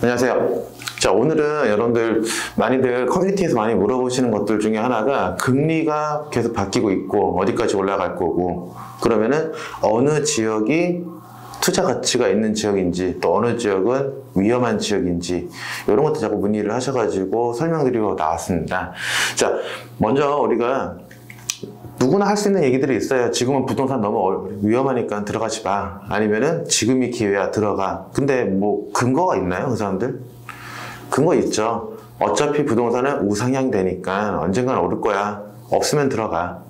안녕하세요. 자, 오늘은 여러분들 많이들 커뮤니티에서 많이 물어보시는 것들 중에 하나가 금리가 계속 바뀌고 있고 어디까지 올라갈 거고, 그러면은 어느 지역이 투자 가치가 있는 지역인지, 또 어느 지역은 위험한 지역인지, 이런 것들 자꾸 문의를 하셔가지고 설명드리고 나왔습니다. 자, 먼저 우리가 누구나 할 수 있는 얘기들이 있어요. 지금은 부동산 너무 위험하니까 들어가지 마. 아니면은 지금이 기회야, 들어가. 근데 뭐 근거가 있나요, 그 사람들? 근거 있죠. 어차피 부동산은 우상향 되니까 언젠가는 오를 거야. 없으면 들어가.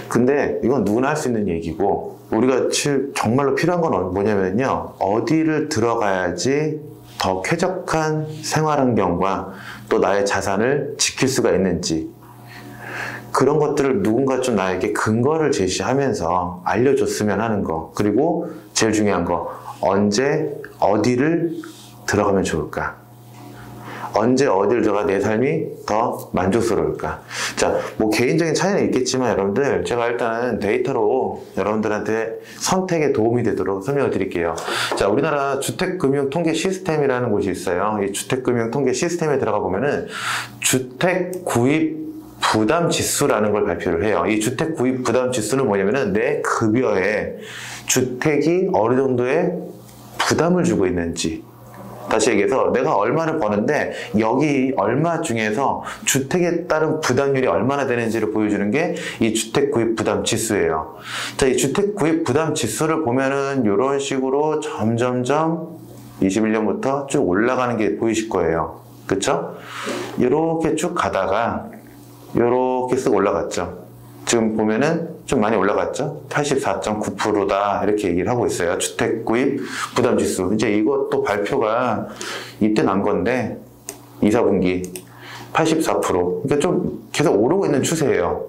근데 이건 누구나 할 수 있는 얘기고, 우리가 정말로 필요한 건 뭐냐면요, 어디를 들어가야지 더 쾌적한 생활 환경과 또 나의 자산을 지킬 수가 있는지, 그런 것들을 누군가 좀 나에게 근거를 제시하면서 알려줬으면 하는 거. 그리고 제일 중요한 거, 언제 어디를 들어가면 좋을까? 언제 어디를 들어가 내 삶이 더 만족스러울까? 자, 뭐 개인적인 차이는 있겠지만 여러분들, 제가 일단은 데이터로 여러분들한테 선택에 도움이 되도록 설명을 드릴게요. 자, 우리나라 주택금융통계 시스템이라는 곳이 있어요. 이 주택금융통계 시스템에 들어가 보면은 주택 구입 부담 지수라는 걸 발표를 해요. 이 주택 구입 부담 지수는 뭐냐면은 내 급여에 주택이 어느 정도의 부담을 주고 있는지, 다시 얘기해서 내가 얼마를 버는데 여기 얼마 중에서 주택에 따른 부담률이 얼마나 되는지를 보여주는 게 이 주택 구입 부담 지수예요. 자, 이 주택 구입 부담 지수를 보면은 이런 식으로 점점점 21년부터 쭉 올라가는 게 보이실 거예요. 그쵸? 이렇게 쭉 가다가 이렇게 쓱 올라갔죠. 지금 보면은 좀 많이 올라갔죠. 84.9%다 이렇게 얘기를 하고 있어요. 주택 구입 부담 지수. 이제 이것도 발표가 이때 난 건데 2, 4분기 84%. 그러니까 좀 계속 오르고 있는 추세예요.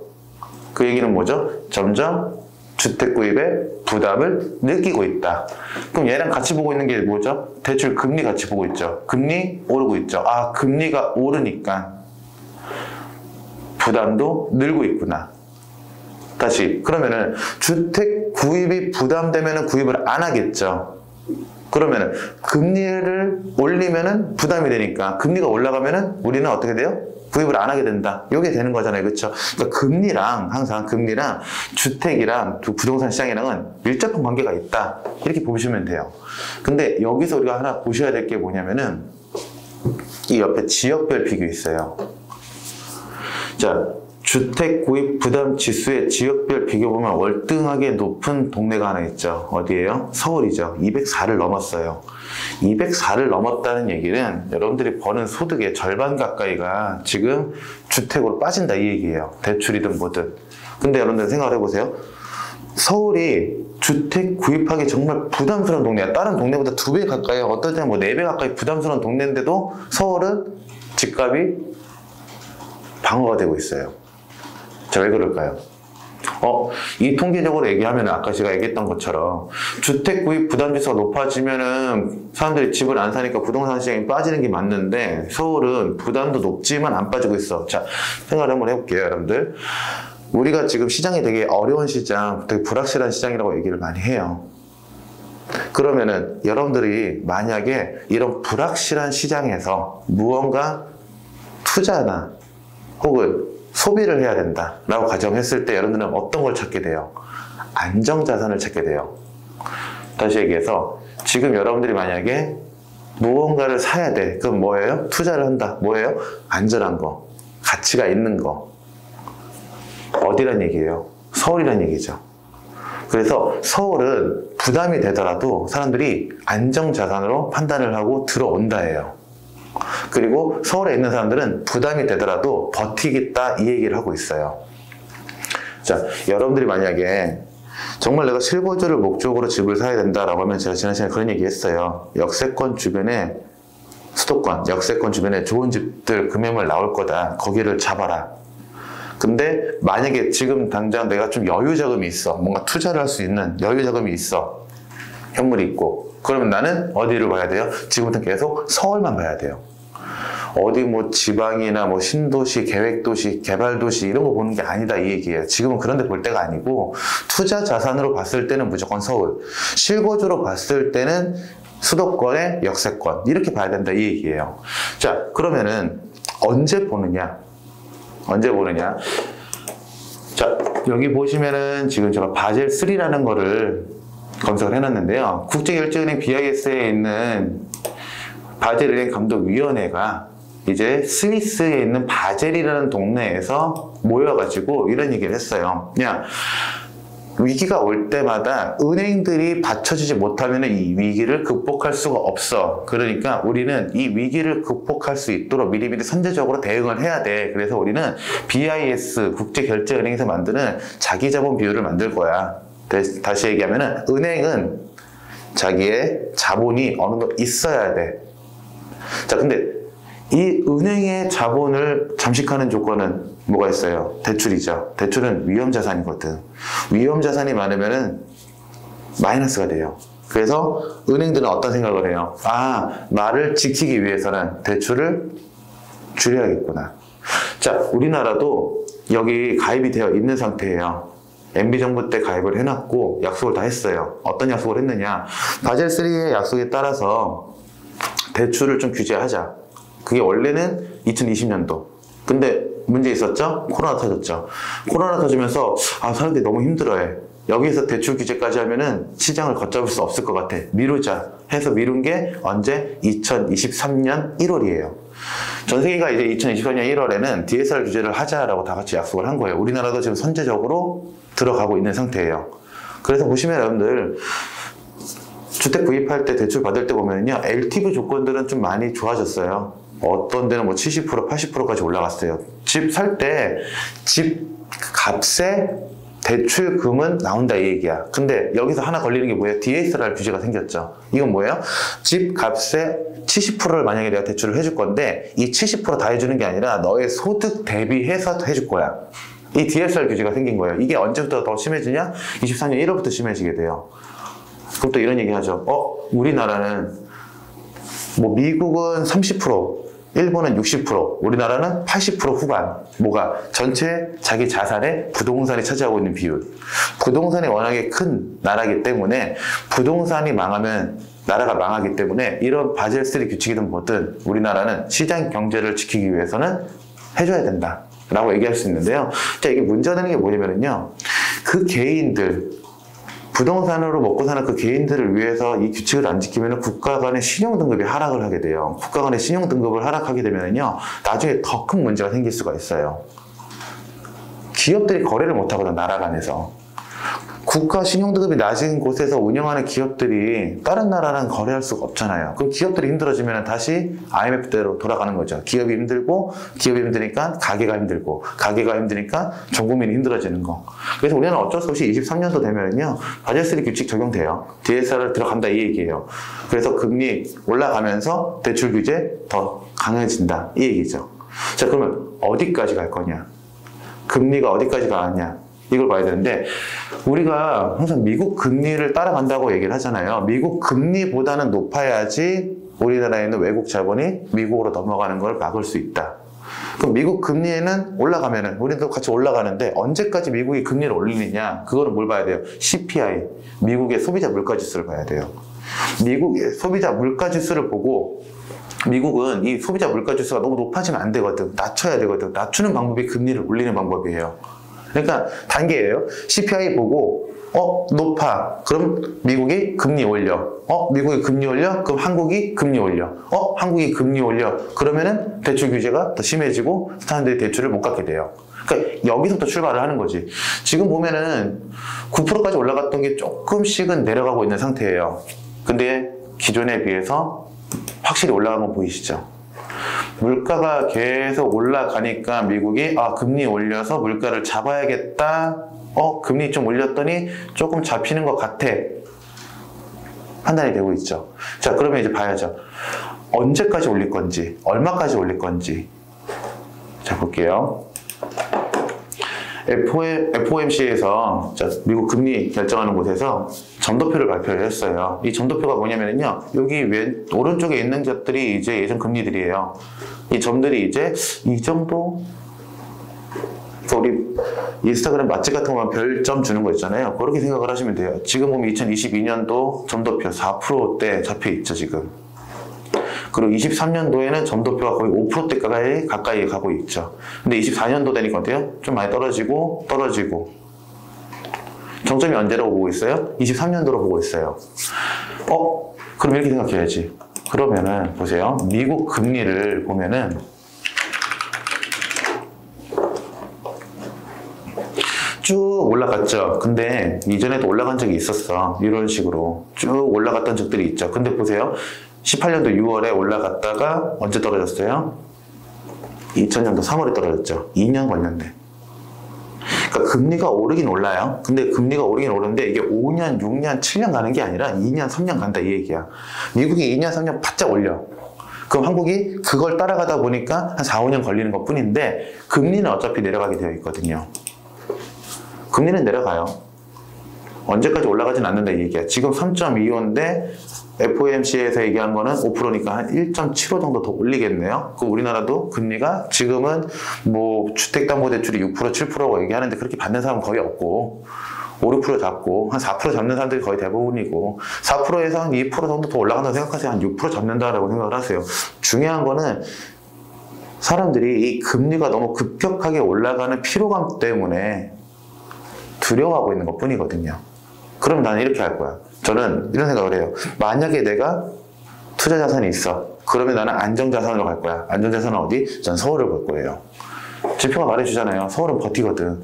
그 얘기는 뭐죠? 점점 주택 구입의 부담을 느끼고 있다. 그럼 얘랑 같이 보고 있는 게 뭐죠? 대출 금리 같이 보고 있죠. 금리 오르고 있죠. 아, 금리가 오르니까 부담도 늘고 있구나. 다시, 그러면은 주택 구입이 부담되면은 구입을 안 하겠죠. 그러면은 금리를 올리면은 부담이 되니까, 금리가 올라가면은 우리는 어떻게 돼요? 구입을 안 하게 된다. 이게 되는 거잖아요. 그렇죠? 그러니까 금리랑, 항상 금리랑 주택이랑 부동산 시장이랑은 밀접한 관계가 있다. 이렇게 보시면 돼요. 근데 여기서 우리가 하나 보셔야 될 게 뭐냐면은 이 옆에 지역별 비교 있어요. 자, 주택 구입 부담 지수의 지역별 비교 보면 월등하게 높은 동네가 하나 있죠. 어디예요? 서울이죠. 204를 넘었어요. 204를 넘었다는 얘기는 여러분들이 버는 소득의 절반 가까이가 지금 주택으로 빠진다, 이 얘기예요. 대출이든 뭐든. 근데 여러분들 생각을 해보세요. 서울이 주택 구입하기 정말 부담스러운 동네야. 다른 동네보다 2배 가까이, 어떨 때는 뭐 4배 가까이 부담스러운 동네인데도 서울은 집값이 방어가 되고 있어요. 자, 왜 그럴까요? 이 통계적으로 얘기하면 아까 제가 얘기했던 것처럼 주택 구입 부담 지수가 높아지면은 사람들이 집을 안 사니까 부동산 시장이 빠지는 게 맞는데, 서울은 부담도 높지만 안 빠지고 있어. 자, 생각을 한번 해볼게요, 여러분들. 우리가 지금 시장이 되게 어려운 시장, 되게 불확실한 시장이라고 얘기를 많이 해요. 그러면은 여러분들이 만약에 이런 불확실한 시장에서 무언가 투자나 혹은 소비를 해야 된다라고 가정했을 때 여러분들은 어떤 걸 찾게 돼요? 안정자산을 찾게 돼요. 다시 얘기해서 지금 여러분들이 만약에 무언가를 사야 돼. 그럼 뭐예요? 투자를 한다. 뭐예요? 안전한 거, 가치가 있는 거. 어디란 얘기예요? 서울이란 얘기죠. 그래서 서울은 부담이 되더라도 사람들이 안정자산으로 판단을 하고 들어온다예요. 그리고 서울에 있는 사람들은 부담이 되더라도 버티겠다, 이 얘기를 하고 있어요. 자, 여러분들이 만약에 정말 내가 실거주를 목적으로 집을 사야 된다라고 하면, 제가 지난 시간에 그런 얘기 했어요. 역세권 주변에, 수도권, 역세권 주변에 좋은 집들 금매물 나올 거다. 거기를 잡아라. 근데 만약에 지금 당장 내가 좀 여유 자금이 있어. 뭔가 투자를 할 수 있는 여유 자금이 있어. 현물이 있고. 그러면 나는 어디를 봐야 돼요? 지금부터 계속 서울만 봐야 돼요. 어디 뭐 지방이나 뭐 신도시, 계획도시, 개발도시 이런 거 보는 게 아니다 이 얘기예요. 지금은 그런 데 볼 때가 아니고 투자 자산으로 봤을 때는 무조건 서울, 실거주로 봤을 때는 수도권의 역세권 이렇게 봐야 된다 이 얘기예요. 자, 그러면은 언제 보느냐? 자, 여기 보시면은 지금 제가 바젤 3라는 거를 검색을 해놨는데요. 국제결제은행 BIS에 있는 바젤은행 감독위원회가 이제 스위스에 있는 바젤이라는 동네에서 모여가지고 이런 얘기를 했어요. 그냥 위기가 올 때마다 은행들이 받쳐주지 못하면 이 위기를 극복할 수가 없어. 그러니까 우리는 이 위기를 극복할 수 있도록 미리미리 선제적으로 대응을 해야 돼. 그래서 우리는 BIS 국제결제은행에서 만드는 자기자본 비율을 만들 거야. 다시 얘기하면은 은행은 자기의 자본이 어느 정도 있어야 돼. 자, 근데 이 은행의 자본을 잠식하는 조건은 뭐가 있어요? 대출이죠. 대출은 위험자산이거든. 위험자산이 많으면은 마이너스가 돼요. 그래서 은행들은 어떤 생각을 해요? 아, 나를 지키기 위해서는 대출을 줄여야겠구나. 자, 우리나라도 여기 가입이 되어 있는 상태예요. MB정부 때 가입을 해놨고 약속을 다 했어요. 어떤 약속을 했느냐? 바젤3의 약속에 따라서 대출을 좀 규제하자. 그게 원래는 2020년도. 근데 문제 있었죠? 코로나 터졌죠. 코로나 터지면서 사람들이 너무 힘들어해. 여기서 대출 규제까지 하면은 시장을 걷잡을 수 없을 것 같아. 미루자 해서 미룬 게 언제? 2023년 1월이에요. 전 세계가 이제 2023년 1월에는 DSR 규제를 하자라고 다 같이 약속을 한 거예요. 우리나라도 지금 선제적으로 들어가고 있는 상태예요. 그래서 보시면 여러분들 주택 구입할 때 대출 받을 때 보면요, LTV 조건들은 좀 많이 좋아졌어요. 어떤 데는 뭐 70%, 80%까지 올라갔어요. 집 살 때 집 값에 대출금은 나온다 이 얘기야. 근데 여기서 하나 걸리는 게 뭐예요? DSR 규제가 생겼죠. 이건 뭐예요? 집 값에 70%를 만약에 내가 대출을 해줄 건데 이 70% 다 해주는 게 아니라 너의 소득 대비해서 해줄 거야. 이 DSR 규제가 생긴 거예요. 이게 언제부터 더 심해지냐? 24년 1월부터 심해지게 돼요. 그럼 또 이런 얘기 하죠. 우리나라는 뭐 미국은 30%, 일본은 60%, 우리나라는 80% 후반. 뭐가? 전체 자기 자산에 부동산이 차지하고 있는 비율. 부동산이 워낙에 큰 나라이기 때문에 부동산이 망하면 나라가 망하기 때문에 이런 바젤3 규칙이든 뭐든 우리나라는 시장 경제를 지키기 위해서는 해줘야 된다 라고 얘기할 수 있는데요. 자, 이게 문제되는 게 뭐냐면요, 그 개인들, 부동산으로 먹고 사는 그 개인들을 위해서 이 규칙을 안 지키면 국가 간의 신용등급이 하락을 하게 돼요. 국가 간의 신용등급을 하락하게 되면요, 나중에 더 큰 문제가 생길 수가 있어요. 기업들이 거래를 못하거든, 나라 간에서. 국가 신용등급이 낮은 곳에서 운영하는 기업들이 다른 나라랑 거래할 수가 없잖아요. 그럼 기업들이 힘들어지면 다시 IMF대로 돌아가는 거죠. 기업이 힘들고, 기업이 힘드니까 가게가 힘들고, 가게가 힘드니까 전 국민이 힘들어지는 거. 그래서 우리는 어쩔 수 없이 23년도 되면요, 바젤3 규칙 적용돼요. DSR을 들어간다 이 얘기예요. 그래서 금리 올라가면서 대출 규제 더 강해진다 이 얘기죠. 자, 그러면 어디까지 갈 거냐? 금리가 어디까지 가느냐? 이걸 봐야 되는데, 우리가 항상 미국 금리를 따라간다고 얘기를 하잖아요. 미국 금리보다는 높아야지 우리나라에 있는 외국 자본이 미국으로 넘어가는 걸 막을 수 있다. 그럼 미국 금리는 올라가면은 우리도 같이 올라가는데 언제까지 미국이 금리를 올리느냐? 그거는 뭘 봐야 돼요? CPI, 미국의 소비자 물가지수를 봐야 돼요. 미국의 소비자 물가지수를 보고, 미국은 이 소비자 물가지수가 너무 높아지면 안 되거든. 낮춰야 되거든. 낮추는 방법이 금리를 올리는 방법이에요. 그러니까 단계예요. CPI 보고 높아. 그럼 미국이 금리 올려. 미국이 금리 올려. 그럼 한국이 금리 올려. 한국이 금리 올려. 그러면은 대출 규제가 더 심해지고 사람들이 대출을 못 갚게 돼요. 그러니까 여기서부터 출발을 하는 거지. 지금 보면은 9%까지 올라갔던 게 조금씩은 내려가고 있는 상태예요. 근데 기존에 비해서 확실히 올라간 거 보이시죠? 물가가 계속 올라가니까 미국이 금리 올려서 물가를 잡아야겠다. 금리 좀 올렸더니 조금 잡히는 것 같아. 판단이 되고 있죠. 자, 그러면 이제 봐야죠. 언제까지 올릴 건지, 얼마까지 올릴 건지. 자, 볼게요. FOMC에서 미국 금리 결정하는 곳에서 점도표를 발표를 했어요. 이 점도표가 뭐냐면요. 여기 오른쪽에 있는 것들이 이제 예전 금리들이에요. 이 점들이 이제 이 정도, 우리 인스타그램 맛집 같은 거만 별점 주는 거 있잖아요. 그렇게 생각을 하시면 돼요. 지금 보면 2022년도 점도표 4%대 잡혀 있죠, 지금. 그리고 23년도에는 점도표가 거의 5%대까지 가까이 가고 있죠. 근데 24년도 되니까 어때요? 좀 많이 떨어지고 정점이 언제라고 보고 있어요? 23년도로 보고 있어요. 그럼 이렇게 생각해야지. 그러면은 보세요. 미국 금리를 보면은 쭉 올라갔죠. 근데 이전에도 올라간 적이 있었어. 이런 식으로 쭉 올라갔던 적들이 있죠. 근데 보세요. 18년도 6월에 올라갔다가 언제 떨어졌어요? 2000년도 3월에 떨어졌죠. 2년 걸렸네. 그러니까 금리가 오르긴 올라요. 근데 금리가 오르긴 오르는데 이게 5년, 6년, 7년 가는 게 아니라 2년, 3년 간다 이 얘기야. 미국이 2년, 3년 바짝 올려. 그럼 한국이 그걸 따라가다 보니까 한 4, 5년 걸리는 것 뿐인데 금리는 어차피 내려가게 되어 있거든요. 금리는 내려가요. 언제까지 올라가진 않는다 이 얘기야. 지금 3.25인데 FOMC에서 얘기한 거는 5%니까 한 1.75 정도 더 올리겠네요. 그 우리나라도 금리가 지금은 뭐 주택담보대출이 6%, 7%고 얘기하는데 그렇게 받는 사람은 거의 없고 5, 6% 잡고 한 4% 잡는 사람들이 거의 대부분이고 4%에서 한 2% 정도 더 올라간다고 생각하세요. 한 6% 잡는다라고 생각을 하세요. 중요한 거는 사람들이 이 금리가 너무 급격하게 올라가는 피로감 때문에 두려워하고 있는 것 뿐이거든요. 그럼 나는 이렇게 할 거야. 저는 이런 생각을 해요. 만약에 내가 투자 자산이 있어. 그러면 나는 안정자산으로 갈 거야. 안정자산은 어디? 전 서울을 볼 거예요. 지표가 말해주잖아요. 서울은 버티거든.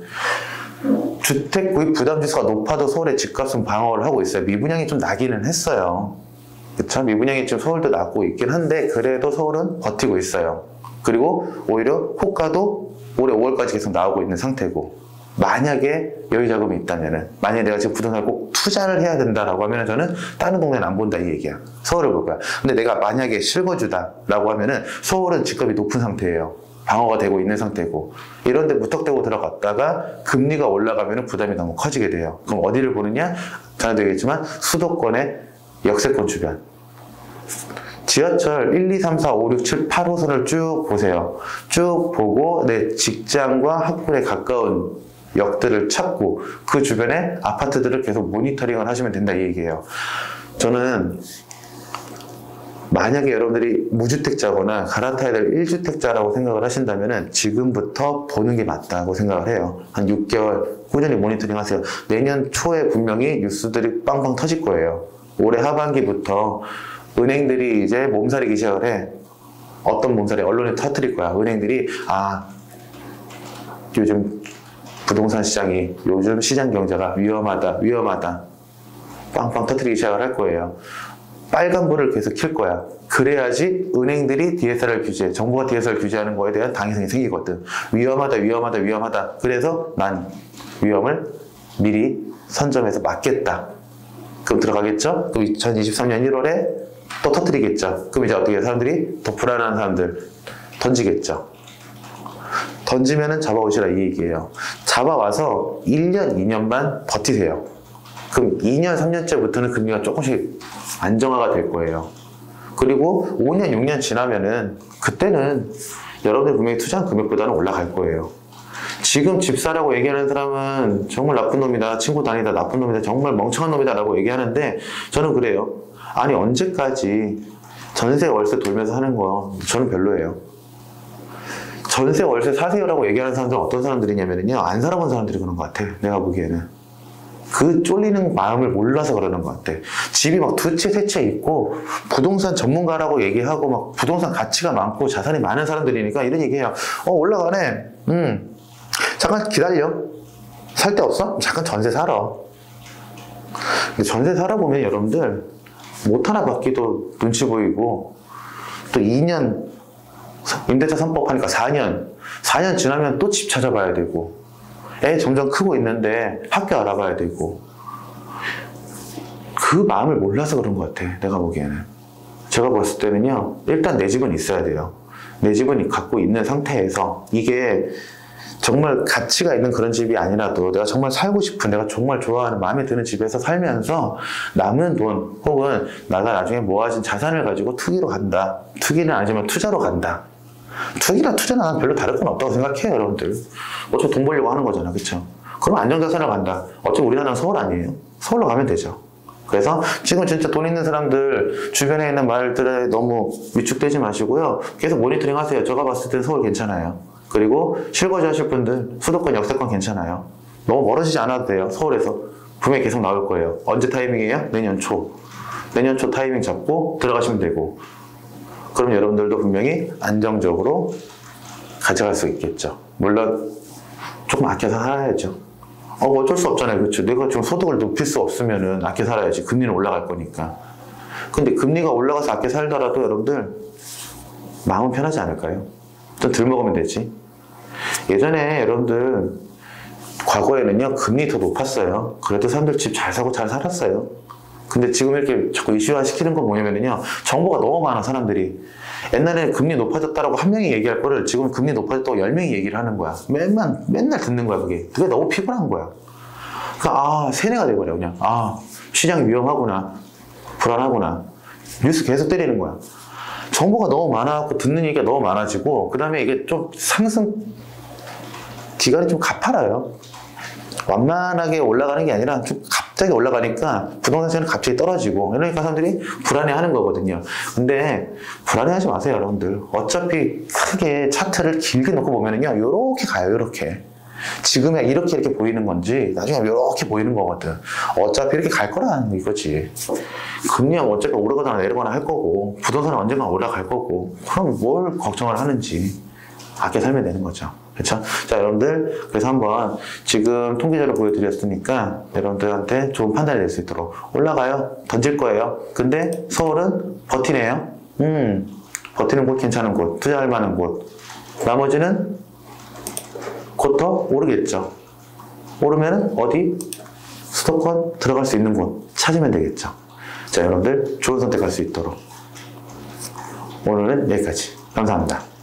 주택 구입 부담 지수가 높아도 서울의 집값은 방어를 하고 있어요. 미분양이 좀 나기는 했어요. 그쵸? 미분양이 지금 서울도 나고 있긴 한데 그래도 서울은 버티고 있어요. 그리고 오히려 호가도 올해 5월까지 계속 나오고 있는 상태고 만약에 여유 자금이 있다면은 만약에 내가 지금 부동산을 꼭 투자를 해야 된다라고 하면은 저는 다른 동네는 안 본다 이 얘기야. 서울을 볼 거야. 근데 내가 만약에 실거주다라고 하면은 서울은 집값이 높은 상태예요. 방어가 되고 있는 상태고 이런 데 무턱대고 들어갔다가 금리가 올라가면은 부담이 너무 커지게 돼요. 그럼 어디를 보느냐? 전에도 얘기했지만 수도권의 역세권 주변. 지하철 1, 2, 3, 4, 5, 6, 7, 8호선을 쭉 보세요. 쭉 보고 내 직장과 학군에 가까운 역들을 찾고 그 주변에 아파트들을 계속 모니터링을 하시면 된다 이 얘기예요. 저는 만약에 여러분들이 무주택자거나 갈아타야 될 1주택자라고 생각을 하신다면 지금부터 보는 게 맞다고 생각을 해요. 한 6개월 꾸준히 모니터링 하세요. 내년 초에 분명히 뉴스들이 빵빵 터질 거예요. 올해 하반기부터 은행들이 이제 몸살이기 시작을 해. 어떤 몸살이 언론에 터뜨릴 거야. 은행들이 요즘 부동산 시장이 요즘 시장 경제가 위험하다 빵빵 터뜨리기 시작을 할 거예요. 빨간불을 계속 킬 거야. 그래야지 은행들이 DSR 규제, 정부가 DSR 규제하는 거에 대한 당위성이 생기거든. 위험하다. 그래서 난 위험을 미리 선점해서 막겠다. 그럼 들어가겠죠? 그럼 2023년 1월에 또 터뜨리겠죠. 그럼 이제 어떻게 사람들이 더 불안한 사람들 던지겠죠. 던지면은 잡아오시라 이 얘기예요. 잡아와서 1년, 2년만 버티세요. 그럼 2년, 3년째부터는 금리가 조금씩 안정화가 될 거예요. 그리고 5년, 6년 지나면은 그때는 여러분들 분명히 투자한 금액보다는 올라갈 거예요. 지금 집 사라고 얘기하는 사람은 정말 나쁜 놈이다, 친구 다니다 나쁜 놈이다, 정말 멍청한 놈이다 라고 얘기하는데 저는 그래요. 아니 언제까지 전세 월세 돌면서 하는 거 저는 별로예요. 전세 월세 사세요라고 얘기하는 사람들은 어떤 사람들이냐면요 안 살아본 사람들이 그런 것 같아. 내가 보기에는 그 쫄리는 마음을 몰라서 그러는 것 같아. 집이 막 두 채, 세 채 있고 부동산 전문가라고 얘기하고 막 부동산 가치가 많고 자산이 많은 사람들이니까 이런 얘기해요. 올라가네. 잠깐 기다려. 살 데 없어? 잠깐 전세 사러. 근데 전세 살아보면 여러분들 못 하나 받기도 눈치 보이고 또 2년 임대차 3법 하니까 4년 지나면 또 집 찾아봐야 되고 애 점점 크고 있는데 학교 알아봐야 되고 그 마음을 몰라서 그런 것 같아. 내가 보기에는. 제가 봤을 때는요 일단 내 집은 있어야 돼요. 내 집은 갖고 있는 상태에서 이게 정말 가치가 있는 그런 집이 아니라도 내가 정말 살고 싶은, 내가 정말 좋아하는, 마음에 드는 집에서 살면서 남은 돈 혹은 내가 나중에 모아진 자산을 가지고 투기로 간다. 투기는 아니지만 투자로 간다. 투기나 투자는 별로 다를 건 없다고 생각해요, 여러분들. 어차피 돈 벌려고 하는 거잖아, 그쵸? 그럼 안정자산을 간다. 어차피 우리나라는 서울 아니에요? 서울로 가면 되죠. 그래서 지금 진짜 돈 있는 사람들 주변에 있는 말들에 너무 위축되지 마시고요. 계속 모니터링 하세요. 제가 봤을 때 서울 괜찮아요. 그리고 실거주 하실 분들 수도권, 역세권 괜찮아요. 너무 멀어지지 않아도 돼요. 서울에서 분명히 계속 나올 거예요. 언제 타이밍이에요? 내년 초. 내년 초 타이밍 잡고 들어가시면 되고, 그럼 여러분들도 분명히 안정적으로 가져갈 수 있겠죠. 물론 조금 아껴서 살아야죠. 어쩔 수 없잖아요. 그렇죠? 내가 지금 소득을 높일 수 없으면은 아껴 살아야지. 금리는 올라갈 거니까. 근데 금리가 올라가서 아껴 살더라도 여러분들 마음은 편하지 않을까요? 좀 덜 먹으면 되지. 예전에 여러분들 과거에는요 금리 더 높았어요. 그래도 사람들 집 잘 사고 잘 살았어요. 근데 지금 이렇게 자꾸 이슈화 시키는 건 뭐냐면요, 정보가 너무 많아. 사람들이 옛날에 금리 높아졌다라고 한 명이 얘기할 거를 지금 금리 높아졌다고 10명이 얘기를 하는 거야. 맨날 듣는 거야. 그게 너무 피곤한 거야. 그러니까 세뇌가 돼버려. 그냥 시장이 위험하구나, 불안하구나, 뉴스 계속 때리는 거야. 정보가 너무 많아갖고 듣는 얘기가 너무 많아지고, 그 다음에 이게 좀 상승 기간이 좀 가파라요. 완만하게 올라가는 게 아니라 좀 갑자기 올라가니까 부동산 시장은 갑자기 떨어지고, 그러니까 사람들이 불안해하는 거거든요. 근데 불안해하지 마세요, 여러분들. 어차피 크게 차트를 길게 놓고 보면은요, 요렇게 가요, 요렇게. 지금에 이렇게 보이는 건지 나중에 이렇게 보이는 거거든. 어차피 이렇게 갈 거라는 이거지. 금리는 어차피 오르거나 내리거나 할 거고, 부동산은 언젠가 올라갈 거고, 그럼 뭘 걱정을 하는지 아껴 살면 되는 거죠. 그렇죠? 자, 여러분들, 그래서 한번 지금 통계자료 보여드렸으니까 여러분들한테 좋은 판단이 될 수 있도록. 올라가요. 던질 거예요. 근데 서울은 버티네요. 버티는 곳, 괜찮은 곳, 투자할 만한 곳. 나머지는 곧 더 오르겠죠. 오르면은 어디? 수도권 들어갈 수 있는 곳 찾으면 되겠죠. 자, 여러분들 좋은 선택할 수 있도록 오늘은 여기까지. 감사합니다.